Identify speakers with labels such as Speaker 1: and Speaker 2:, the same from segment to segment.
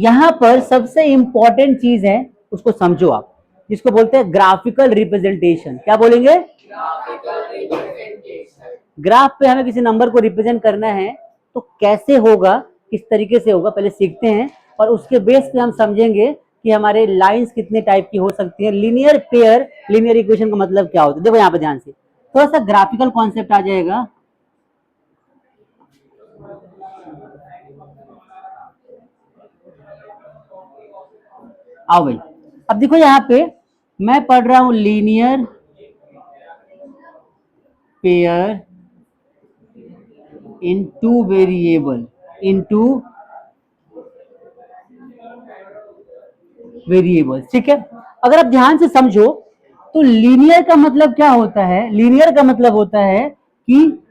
Speaker 1: यहां पर सबसे इंपॉर्टेंट चीज है, उसको समझो आप, जिसको बोलते हैं ग्राफिकल रिप्रेजेंटेशन। क्या बोलेंगे? ग्राफ पे हमें किसी नंबर को रिप्रेजेंट करना है तो कैसे होगा, किस तरीके से होगा, पहले सीखते हैं और उसके बेस पे हम समझेंगे कि हमारे लाइंस कितने टाइप की हो सकती है। लीनियर पेयर, लीनियर इक्वेशन का मतलब क्या होता है, देखो यहाँ पे ध्यान से थोड़ा सा ग्राफिकल कॉन्सेप्ट आ जाएगा। आओ भाई, अब देखो यहाँ पे मैं पढ़ रहा हूं लीनियर पेयर इन टू वेरिएबल, इनटू वेरिएबल्स, ठीक है। अगर आप ध्यान से समझो तो लीनियर का मतलब क्या होता है? लीनियर का मतलब होता है कि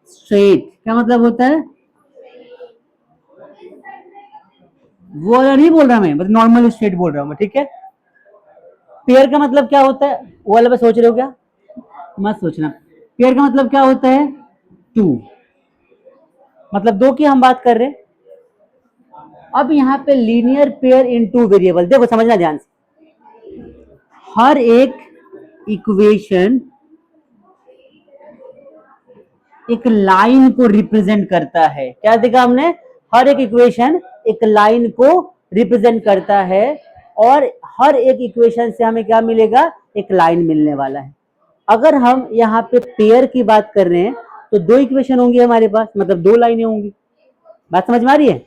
Speaker 1: स्ट्रेट। क्या मतलब होता है? वो वाला नहीं बोल रहा मैं, मतलब नॉर्मल स्ट्रेट बोल रहा हूं मैं, ठीक है। पेयर का मतलब क्या होता है, वो वाला पे सोच रहे हो क्या? मत सोचना। पेयर का मतलब क्या होता है? टू, मतलब दो की हम बात कर रहे हैं। अब यहाँ पे लीनियर पेयर इन टू वेरिएबल, देखो समझना ध्यान से, हर एक इक्वेशन एक लाइन को रिप्रेजेंट करता है। क्या देखा हमने? हर एक इक्वेशन एक लाइन को रिप्रेजेंट करता है और हर एक इक्वेशन से हमें क्या मिलेगा? एक लाइन मिलने वाला है। अगर हम यहाँ पे पेयर की बात कर रहे हैं तो दो इक्वेशन होंगी हमारे पास, मतलब दो लाइनें होंगी। बात समझ में आ रही है?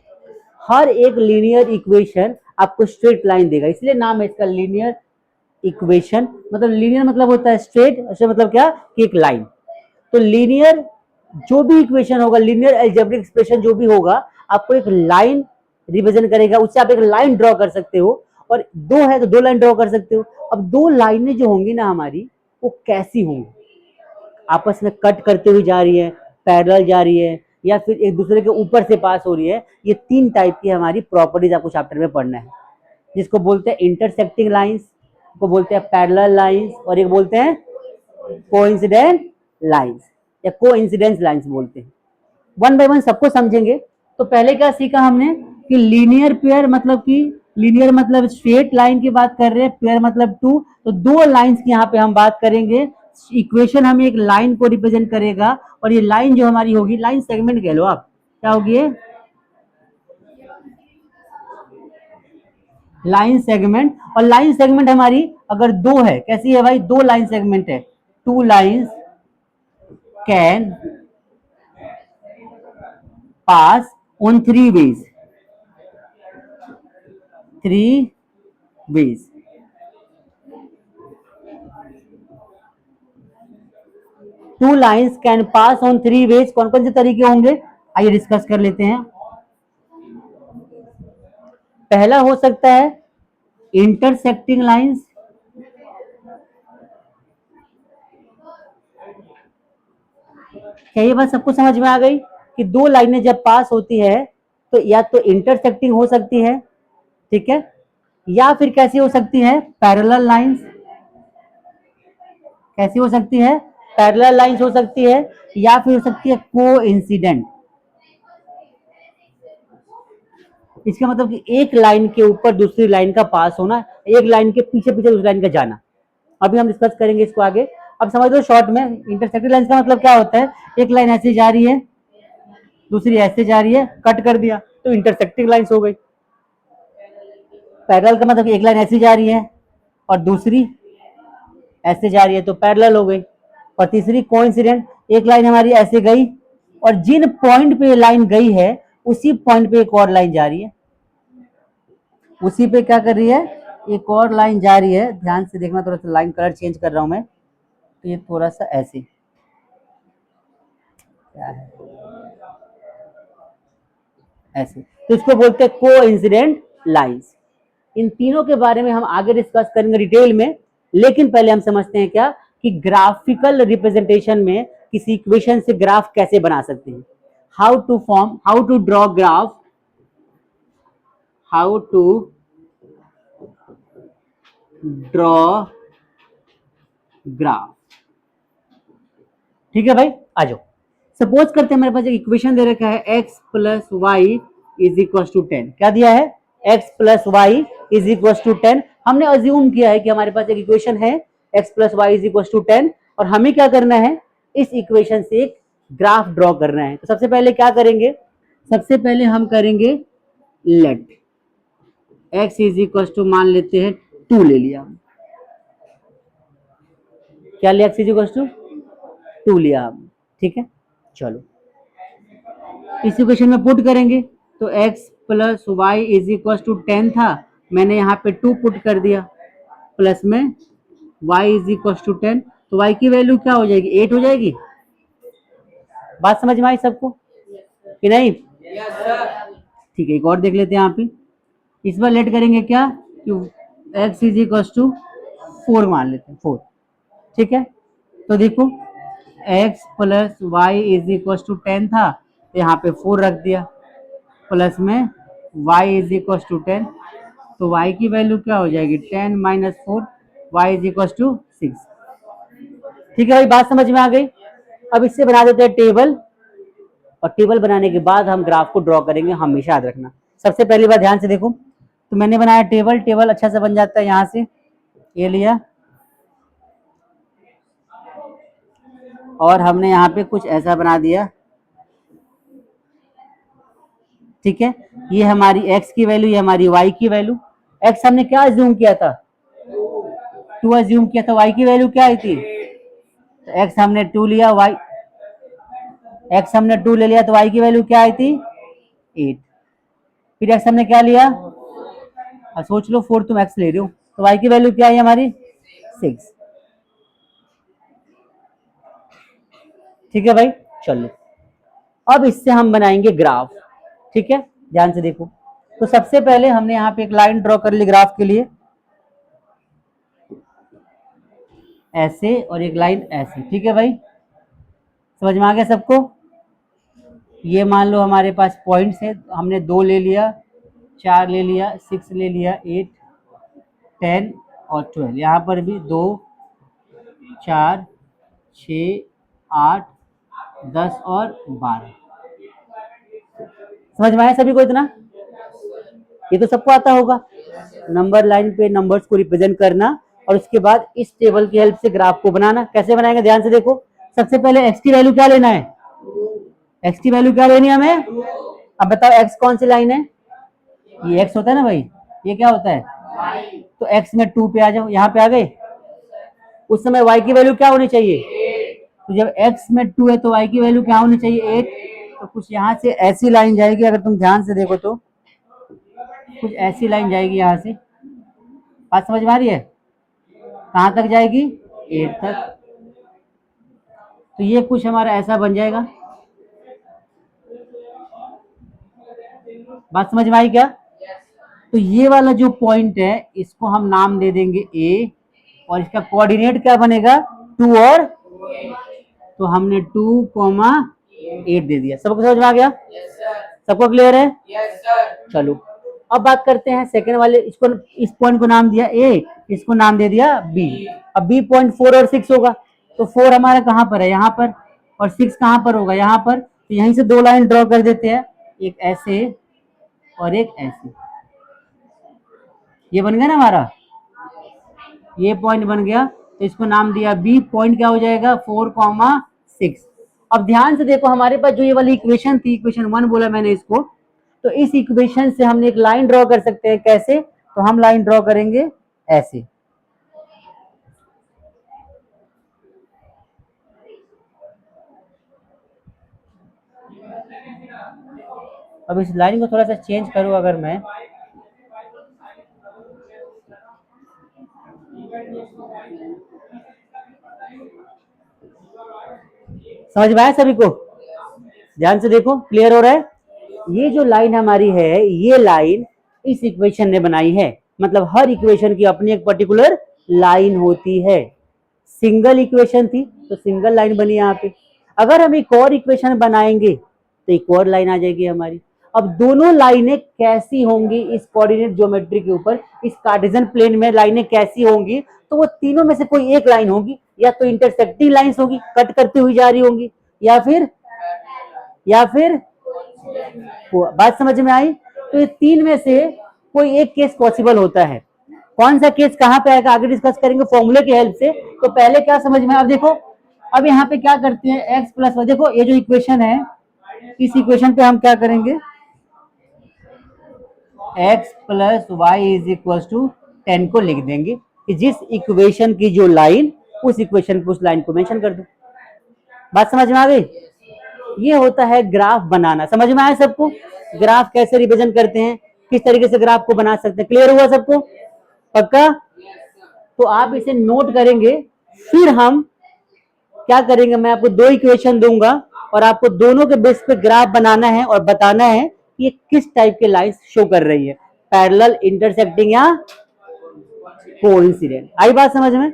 Speaker 1: हर एक लीनियर इक्वेशन आपको स्ट्रेट लाइन देगा, इसलिए नाम है इसका लीनियर इक्वेशन। मतलब लीनियर मतलब होता है स्ट्रेट, ऐसे मतलब क्या कि एक लाइन। तो लीनियर जो भी इक्वेशन होगा, लीनियर अलजेब्रिक एक्सप्रेशन जो भी होगा, आपको एक लाइन रिप्रेजेंट करेगा, उससे आप एक लाइन ड्रॉ कर सकते हो। और दो है तो दो लाइन ड्रॉ कर सकते हो। अब दो लाइनें जो होंगी ना हमारी, वो कैसी होंगी? आपस में कट करते हुए जा रही है, पैरेलल जा रही है, या फिर एक दूसरे के ऊपर से पास हो रही है। ये तीन टाइप की हमारी प्रॉपर्टीज आपको चैप्टर में पढ़ना है, जिसको बोलते हैं इंटरसेक्टिंग लाइंस, को बोलते हैं पैरेलल लाइंस, और एक बोलते हैं कोइंसिडेंट लाइंस या कोइंसिडेंस लाइंस बोलते हैं। वन बाय वन सबको समझेंगे। तो पहले क्या सीखा हमने कि लीनियर पेयर मतलब कि लीनियर मतलब स्ट्रेट लाइन की बात कर रहे हैं, पेयर मतलब टू, तो दो लाइंस की यहाँ पे हम बात करेंगे। इक्वेशन हमें एक लाइन को रिप्रेजेंट करेगा और ये लाइन जो हमारी होगी, लाइन सेगमेंट कह लो आप, क्या होगी ये? Line segment. और लाइन सेगमेंट हमारी अगर दो है, कैसी है भाई? दो लाइन सेगमेंट है। Two lines can pass on three ways, three ways. Two lines can pass on three ways, कौन कौन से तरीके होंगे आइए डिस्कस कर लेते हैं। पहला हो सकता है इंटरसेक्टिंग लाइंस। क्या ये बात सबको समझ में आ गई कि दो लाइनें जब पास होती है तो या तो इंटरसेक्टिंग हो सकती है, ठीक है, या फिर कैसी हो सकती है? Parallel lines. कैसी हो सकती है? पैरेलल लाइंस हो सकती है, या फिर हो सकती है को इंसिडेंट। इसका मतलब कि एक लाइन के ऊपर दूसरी लाइन का पास होना, एक लाइन के पीछे पीछे दूसरी लाइन का जाना। अभी हम डिस्कस करेंगे इसको आगे। अब समझ लो शॉर्ट में, इंटरसेक्टिंग लाइन का मतलब क्या होता है? एक लाइन ऐसे जा रही है, दूसरी ऐसे जा रही है, कट कर दिया तो इंटरसेक्टिंग लाइंस हो गई। पैरेलल का मतलब एक लाइन ऐसी जा रही है और दूसरी ऐसे जा रही है तो पैरेलल हो गई। और तीसरी कोइंसिडेंट, एक लाइन हमारी ऐसे गई और जिन पॉइंट पे लाइन गई है उसी पॉइंट पे एक और लाइन जा रही है, उसी पे क्या कर रही है? एक और लाइन जा रही है। ध्यान से देखना, थोड़ा सा लाइन कलर चेंज कर रहा हूं मैं, तो ये थोड़ा सा ऐसे क्या है, ऐसे, तो इसको बोलते हैं को इंसिडेंट लाइंस। इन तीनों के बारे में हम आगे डिस्कस करेंगे डिटेल में, लेकिन पहले हम समझते हैं क्या कि ग्राफिकल रिप्रेजेंटेशन में किसी इक्वेशन से ग्राफ कैसे बना सकते हैं। How to form, how to draw graph, how to draw graph. ठीक है भाई, आ जाओ। सपोज करते हैं मेरे पास एक इक्वेशन दे रखा है x plus y is equal to 10। क्या दिया है? x plus y is equal to 10। हमने अज्यूम किया है कि हमारे पास एक इक्वेशन है x plus y is equal to 10 और हमें क्या करना है, इस इक्वेशन से एक ग्राफ ड्रॉ करना है। तो सबसे पहले क्या करेंगे, सबसे पहले हम करेंगे let x is equal to मान लेते हैं 2 ले लिया, क्या लिया, x इज इक्वल टू 2 लिया हम, ठीक है। चलो इस इक्वेशन में पुट करेंगे तो x plus y is equal to 10 था, मैंने यहाँ पे 2 पुट कर दिया, प्लस में y इज इक्वल टू 10, तो y की वैल्यू क्या हो जाएगी, 8 हो जाएगी। बात समझ में आई सबको कि नहीं? ठीक है, एक और देख लेते हैं यहाँ पे, इस बार लेट करेंगे क्या कि x इज इक्वल टू 4 मान लेते हैं, 4, ठीक है। तो देखो x plus y is equal to 10 था, तो यहाँ पे 4 रख दिया, प्लस में y इज इक्वल टू 10, तो y की वैल्यू क्या हो जाएगी, 10 minus 4, y is equal to 6। ठीक है भाई, बात समझ में आ गई। अब इससे बना देते हैं टेबल, और टेबल बनाने के बाद हम ग्राफ को ड्रॉ करेंगे, हमेशा याद रखना। सबसे पहली बार ध्यान से देखो, तो मैंने बनाया टेबल, टेबल अच्छा से बन जाता है, यहाँ से ये लिया और हमने यहाँ पे कुछ ऐसा बना दिया, ठीक है। ये हमारी x की वैल्यू, ये हमारी y की वैल्यू। x हमने क्या अज्यूम किया था, 2 अज्यूम किया था, y की वैल्यू क्या आई थी, तो x हमने 2 लिया, x हमने 2 ले लिया, तो y की वैल्यू क्या आई थी, 8। फिर x हमने क्या लिया, अब सोच लो 4 तुम x ले रहे हो, तो y की वैल्यू क्या आई हमारी, 6। ठीक है भाई, चलो अब इससे हम बनाएंगे ग्राफ, ठीक है। ध्यान से देखो, तो सबसे पहले हमने यहाँ पे एक लाइन ड्रॉ कर ली ग्राफ के लिए, ऐसे, और एक लाइन ऐसे, ठीक है भाई, समझ में आ गया सबको। ये मान लो हमारे पास पॉइंट्स है, हमने 2 ले लिया, 4 ले लिया, 6 ले लिया, 8, 10 और 12, यहाँ पर भी 2, 4, 6, 8, 10 और 12। समझ में आया सभी को इतना, ये तो सबको आता होगा, नंबर लाइन पे नंबर्स को रिप्रेजेंट करना, और उसके बाद इस टेबल की हेल्प से ग्राफ को बनाना। कैसे बनाएंगे, ध्यान से देखो, सबसे पहले x की वैल्यू क्या लेना है, x की वैल्यू क्या लेनी है हमें, अब बताओ x कौन सी लाइन है, ये x होता है ना भाई, ये क्या होता है, तो x में 2 पे आ जाओ, यहाँ पे आ गए, उस समय y की वैल्यू क्या होनी चाहिए, तो जब x में 2 है तो y की वैल्यू क्या होनी चाहिए, 8। तो कुछ यहाँ से ऐसी लाइन जाएगी, अगर तुम ध्यान से देखो तो कुछ ऐसी लाइन जाएगी यहाँ से, बात समझ में आ रही है, कहाँ तक जाएगी, 8 तक। तो ये कुछ हमारा ऐसा बन जाएगा, बात समझ में आई क्या। तो ये वाला जो पॉइंट है इसको हम नाम दे देंगे A, और इसका कोऑर्डिनेट क्या बनेगा, 2 और, तो हमने 2,8 दे दिया। सबको समझ में आ गया, सबको क्लियर है, चलो अब बात करते हैं सेकंड वाले, इसको, इस पॉइंट को नाम दिया A, इसको नाम दे दिया B। अब B पॉइंट 4 और 6 होगा, तो 4 हमारा कहाँ पर है, यहाँ पर, और 6 कहाँ पर होगा, यहाँ पर। तो यहीं से 2 लाइन ड्रॉ कर देते हैं, एक ऐसे और एक ऐसे, ये बन गया ना हमारा, ये पॉइंट बन गया, तो इसको नाम दिया B। पॉइंट क्या हो जाएगा, 4,6। अब ध्यान से देखो, हमारे पास जो ये वाली इक्वेशन थी, इक्वेशन 1 बोला मैंने इसको, तो इस इक्वेशन से हमने एक लाइन ड्रॉ कर सकते हैं, कैसे, तो हम लाइन ड्रॉ करेंगे ऐसे, अब इस लाइन को थोड़ा सा चेंज करूं अगर मैं, समझ में आया सभी को, ध्यान से देखो, क्लियर हो रहा है। ये जो लाइन हमारी है, ये लाइन इस इक्वेशन ने बनाई है, मतलब हर इक्वेशन की अपनी एक पर्टिकुलर लाइन होती है। सिंगल इक्वेशन थी तो सिंगल लाइन बनी यहाँ पे, अगर हम एक और इक्वेशन बनाएंगे तो एक और लाइन आ जाएगी हमारी। अब दोनों लाइनें कैसी होंगी इस कोऑर्डिनेट ज्योमेट्री के ऊपर, इस कार्टेशियन प्लेन में लाइनें कैसी होंगी, तो वो तीनों में से कोई एक लाइन होगी, या तो इंटरसेक्टिंग लाइंस होगी, कट करती हुई जा रही होंगी, या फिर बात समझ में आई। तो ये तीन में से कोई एक केस पॉसिबल होता है। कौन सा केस कहां पे आएगा आगे डिस्कस करेंगे फॉर्मूले की हेल्प से। तो पहले क्या समझ में, अब देखो अब यहाँ पे क्या करते हैं x प्लस वाई, देखो ये जो इक्वेशन है इस इक्वेशन पे हम क्या करेंगे, x plus y is equal to 10 को लिख देंगे कि जिस इक्वेशन की जो लाइन उस इक्वेशन को उस लाइन को मेंशन कर दो। बात समझ में आ गई। ये होता है ग्राफ बनाना। समझ में आया सबको, ग्राफ कैसे रिप्रेजेंट करते हैं, किस तरीके से ग्राफ को बना सकते हैं। क्लियर हुआ सबको, पक्का। तो आप इसे नोट करेंगे, फिर हम क्या करेंगे, मैं आपको दो इक्वेशन दूंगा और आपको दोनों के बेस पे ग्राफ बनाना है और बताना है कि ये किस टाइप के लाइंस शो कर रही है, पैरेलल, इंटरसेक्टिंग या कोइंसिडेंट। आई बात समझ में।